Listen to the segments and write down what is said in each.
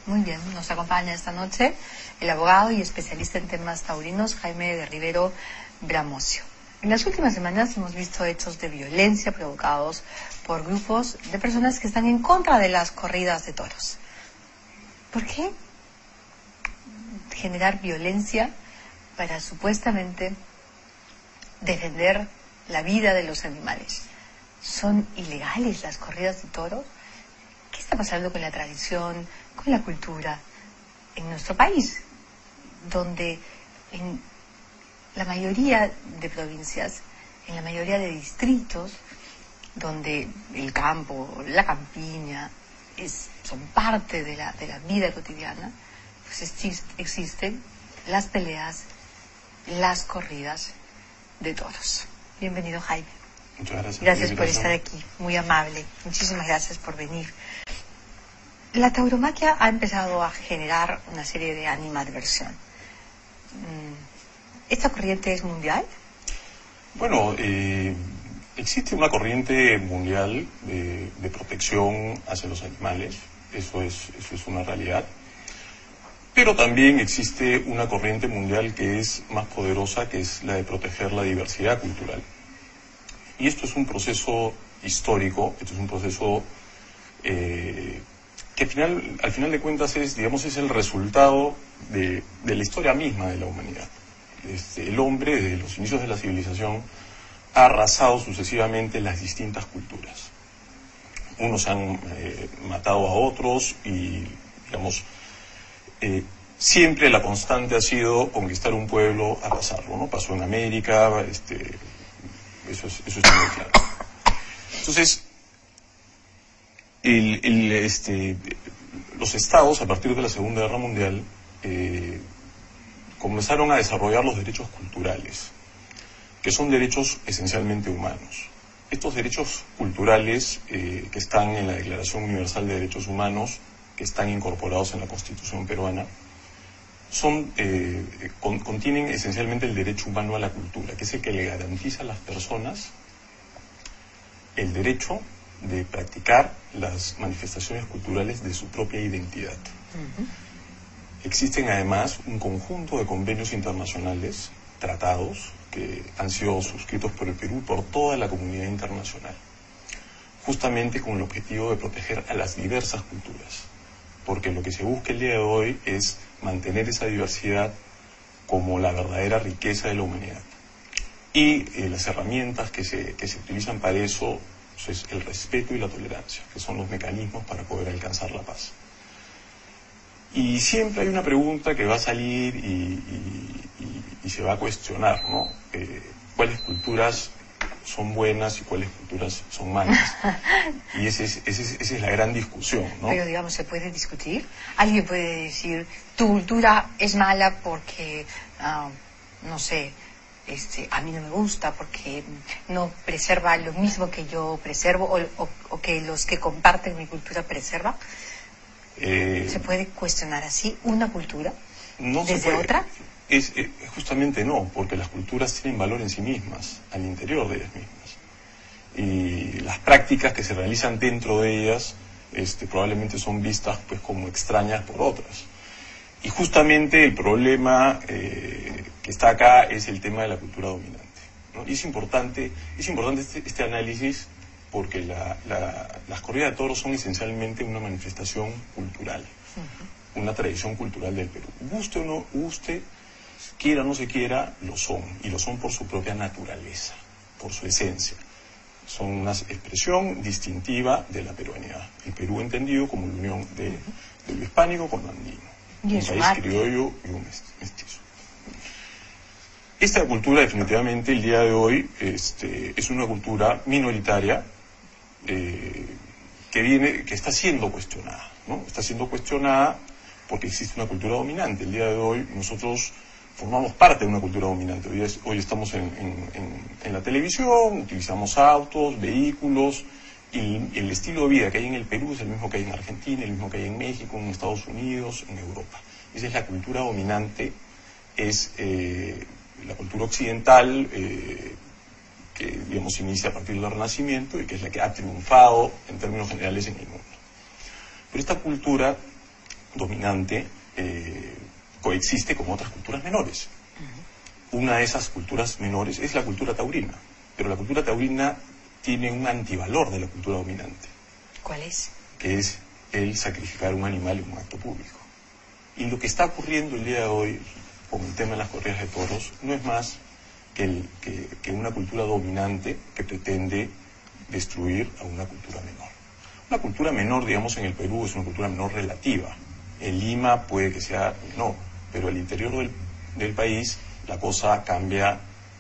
Muy bien, nos acompaña esta noche el abogado y especialista en temas taurinos Jaime de Rivero Bramocio. En las últimas semanas hemos visto hechos de violencia provocados por grupos de personas que están en contra de las corridas de toros. ¿Por qué generar violencia para supuestamente defender la vida de los animales? ¿Son ilegales las corridas de toros? ¿Qué está pasando con la tradición, con la cultura en nuestro país, donde en la mayoría de provincias, en la mayoría de distritos, donde el campo, la campiña, son parte de la vida cotidiana, pues existen las peleas, las corridas de toros? Bienvenido, Jaime. Muchas gracias. Gracias por estar aquí, muy amable. Muchísimas gracias por venir. La tauromaquia ha empezado a generar una serie de animadversión. ¿Esta corriente es mundial? Bueno, existe una corriente mundial de protección hacia los animales, eso es una realidad. Pero también existe una corriente mundial que es más poderosa, que es la de proteger la diversidad cultural. Y esto es un proceso histórico, esto es un proceso que al final de cuentas es el resultado de la historia misma de la humanidad. El hombre, desde los inicios de la civilización, ha arrasado sucesivamente las distintas culturas. Unos han matado a otros y, siempre la constante ha sido conquistar un pueblo, arrasarlo, ¿no? Pasó en América, eso está muy claro. Entonces, los estados, a partir de la Segunda Guerra Mundial, comenzaron a desarrollar los derechos culturales, que son derechos esencialmente humanos. Estos derechos culturales que están en la Declaración Universal de Derechos Humanos, que están incorporados en la Constitución peruana, contienen esencialmente el derecho humano a la cultura, que es el que le garantiza a las personas el derecho de practicar las manifestaciones culturales de su propia identidad. Uh-huh. Existen además un conjunto de convenios internacionales, tratados, que han sido suscritos por el Perú y por toda la comunidad internacional, justamente con el objetivo de proteger a las diversas culturas, porque lo que se busca el día de hoy es mantener esa diversidad como la verdadera riqueza de la humanidad. Y las herramientas que se utilizan para eso es el respeto y la tolerancia, que son los mecanismos para poder alcanzar la paz. Y siempre hay una pregunta que va a salir y se va a cuestionar, ¿no? ¿Cuáles culturas son buenas y cuáles culturas son malas? Y esa es la gran discusión, ¿no? Pero, ¿se puede discutir? Alguien puede decir, tu cultura es mala porque, no sé, a mí no me gusta porque no preserva lo mismo que yo preservo o que los que comparten mi cultura preservan. ¿Se puede cuestionar así una cultura desde otra? Justamente no, porque las culturas tienen valor en sí mismas, al interior de ellas mismas. Y las prácticas que se realizan dentro de ellas probablemente son vistas pues como extrañas por otras. Y justamente el problema que está acá es el tema de la cultura dominante, ¿no? Y es importante este análisis porque las corridas de toros son esencialmente una manifestación cultural, uh-huh, una tradición cultural del Perú. Guste o no guste, quiera o no se quiera, lo son, y lo son por su propia naturaleza, por su esencia. Son una expresión distintiva de la peruanidad. El Perú entendido como la unión de lo hispánico con lo andino, un país criollo y un mestizo. Esta cultura definitivamente el día de hoy es una cultura minoritaria que está siendo cuestionada, ¿no? Está siendo cuestionada porque existe una cultura dominante. El día de hoy nosotros formamos parte de una cultura dominante. Hoy estamos en la televisión, utilizamos autos, vehículos, y el estilo de vida que hay en el Perú es el mismo que hay en Argentina, el mismo que hay en México, en Estados Unidos, en Europa. Esa es la cultura dominante, es la cultura occidental, que digamos inicia a partir del Renacimiento y que es la que ha triunfado en términos generales en el mundo. Pero esta cultura dominante coexiste con otras culturas menores. Una de esas culturas menores es la cultura taurina, pero la cultura taurina tiene un antivalor de la cultura dominante. ¿Cuál es? Que es el sacrificar un animal en un acto público. Y lo que está ocurriendo el día de hoy con el tema de las corridas de toros no es más que una cultura dominante que pretende destruir a una cultura menor. Una cultura menor, digamos, en el Perú es una cultura menor relativa. En Lima puede que sea menor, pero al interior del país la cosa cambia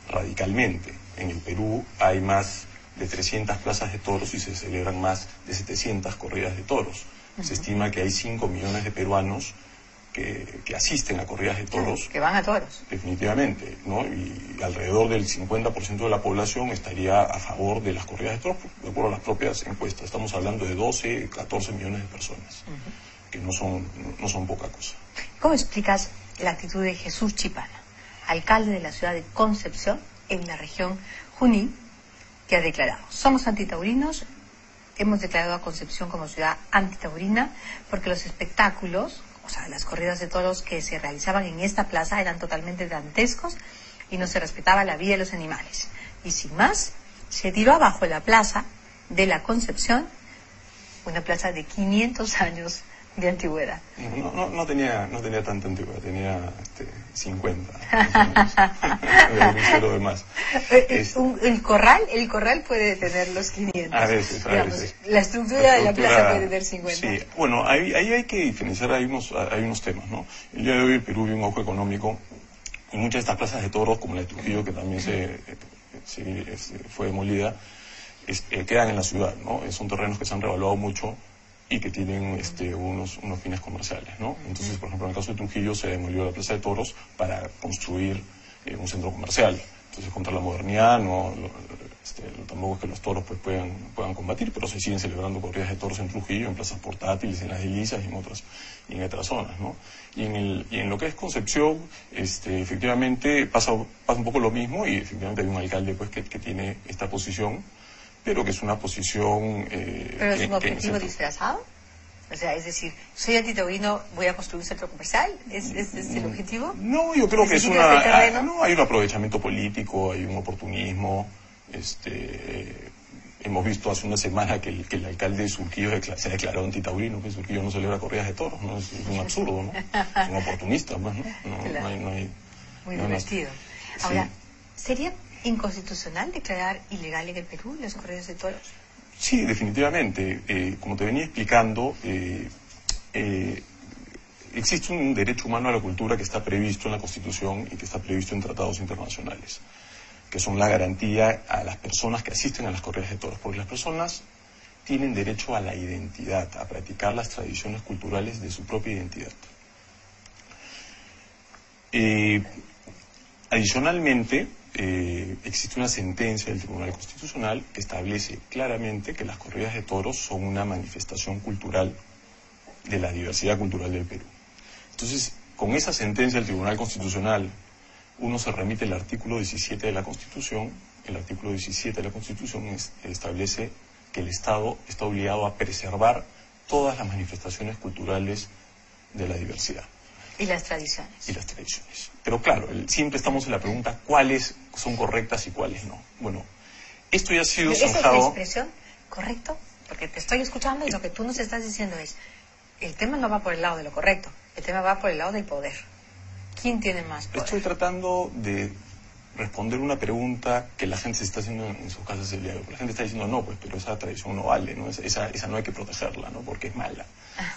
radicalmente. En el Perú hay más de 300 plazas de toros y se celebran más de 700 corridas de toros. Se estima que hay 5 millones de peruanos que asisten a corridas de toros. Que van a toros. Definitivamente, ¿no? Y alrededor del 50% de la población estaría a favor de las corridas de toros, de acuerdo a las propias encuestas. Estamos hablando de 12, 14 millones de personas, que no son poca cosa. ¿Cómo explicas la actitud de Jesús Chipana, alcalde de la ciudad de Concepción, en la región Junín, que ha declarado: somos antitaurinos, hemos declarado a Concepción como ciudad antitaurina porque los espectáculos, o sea, las corridas de toros que se realizaban en esta plaza eran totalmente dantescos y no se respetaba la vida de los animales? Y sin más, se tiró abajo la plaza de la Concepción, una plaza de 500 años de antigüedad. No tenía tanta antigüedad, tenía 50. Un cero de más. El corral puede tener los 500. A veces. La estructura de la plaza puede tener 50. Sí, bueno, ahí hay que diferenciar, hay unos temas, ¿no? El día de hoy el Perú vive un auge económico y muchas de estas plazas de toros, como la de Trujillo, que también fue demolida, quedan en la ciudad, ¿no? Son terrenos que se han revaluado mucho y que tienen unos fines comerciales, ¿no? Entonces, por ejemplo, en el caso de Trujillo se demolió la plaza de toros para construir un centro comercial. Entonces, contra la modernidad, tampoco es que los toros pues puedan combatir, pero se siguen celebrando corridas de toros en Trujillo, en plazas portátiles, en las Delicias y en otras zonas, ¿no? Y en lo que es Concepción, efectivamente pasa un poco lo mismo, y efectivamente hay un alcalde pues que tiene esta posición, pero que es una posición... ¿Pero es un objetivo disfrazado? O sea, es decir, soy antitaurino, voy a construir un centro comercial, ¿es el objetivo? No, yo creo que es hay un aprovechamiento político, hay un oportunismo. Hemos visto hace una semana que el alcalde de Surquillo se ha declarado antitaurino, que Surquillo no celebra corridas de toros, ¿no? Es un absurdo, ¿no? Es un oportunista, pues, ¿no? Claro. No hay muy divertido. Ahora, ¿sería inconstitucional declarar ilegal en el Perú las corridas de toros? Sí, definitivamente. Como te venía explicando, existe un derecho humano a la cultura que está previsto en la Constitución y que está previsto en tratados internacionales, que son la garantía a las personas que asisten a las corridas de toros, porque las personas tienen derecho a la identidad, a practicar las tradiciones culturales de su propia identidad. Adicionalmente, existe una sentencia del Tribunal Constitucional que establece claramente que las corridas de toros son una manifestación cultural de la diversidad cultural del Perú. Entonces, con esa sentencia del Tribunal Constitucional, uno se remite al artículo 17 de la Constitución. El artículo 17 de la Constitución establece que el Estado está obligado a preservar todas las manifestaciones culturales de la diversidad. Y las tradiciones. Pero claro, siempre estamos en la pregunta cuáles son correctas y cuáles no. Bueno, esto ya ha sido zanjado. ¿Esa es la expresión correcto? Porque te estoy escuchando y lo que tú nos estás diciendo es, el tema no va por el lado de lo correcto, el tema va por el lado del poder. ¿Quién tiene más poder? Estoy tratando de responder una pregunta que la gente se está haciendo en sus casas el día de hoy. La gente está diciendo, no, pues, pero esa tradición no vale, ¿no? Esa no hay que protegerla, ¿no? Porque es mala.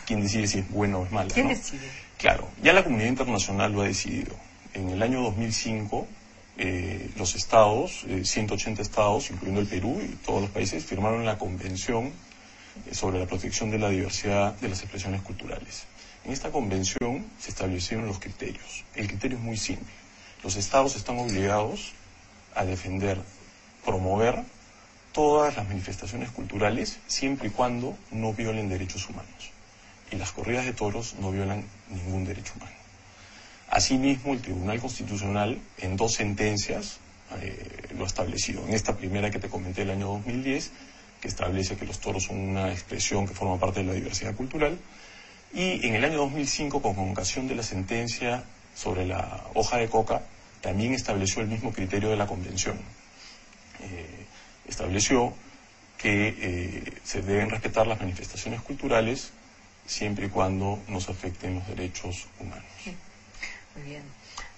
¿Quién decide si es buena o es mala? ¿Quién ¿no? decide? Claro, ya la comunidad internacional lo ha decidido. En el año 2005, los estados, 180 estados, incluyendo el Perú y todos los países, firmaron la Convención sobre la protección de la diversidad de las expresiones culturales. En esta convención se establecieron los criterios. El criterio es muy simple. Los estados están obligados a defender, promover todas las manifestaciones culturales siempre y cuando no violen derechos humanos. Y las corridas de toros no violan ningún derecho humano. Asimismo, el Tribunal Constitucional, en 2 sentencias, lo ha establecido. En esta primera que te comenté del año 2010, que establece que los toros son una expresión que forma parte de la diversidad cultural, Y en el año 2005, con convocación de la sentencia sobre la hoja de coca, también estableció el mismo criterio de la Convención. Estableció que se deben respetar las manifestaciones culturales siempre y cuando no se afecten los derechos humanos. Muy bien.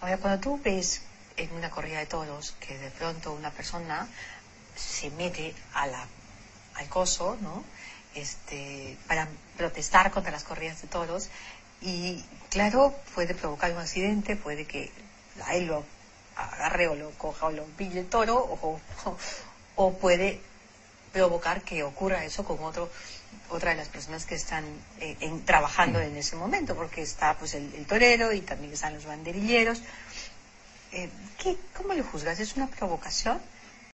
Ahora, cuando tú ves en una corrida de toros que de pronto una persona se mete al coso, ¿no? Para protestar contra las corridas de toros, y claro, puede provocar un accidente, puede que a él lo agarre o lo coja o lo pille el toro, o puede provocar que ocurra eso con otra de las personas que están trabajando en ese momento, porque está pues el torero y también están los banderilleros. ¿Cómo lo juzgas? ¿Es una provocación?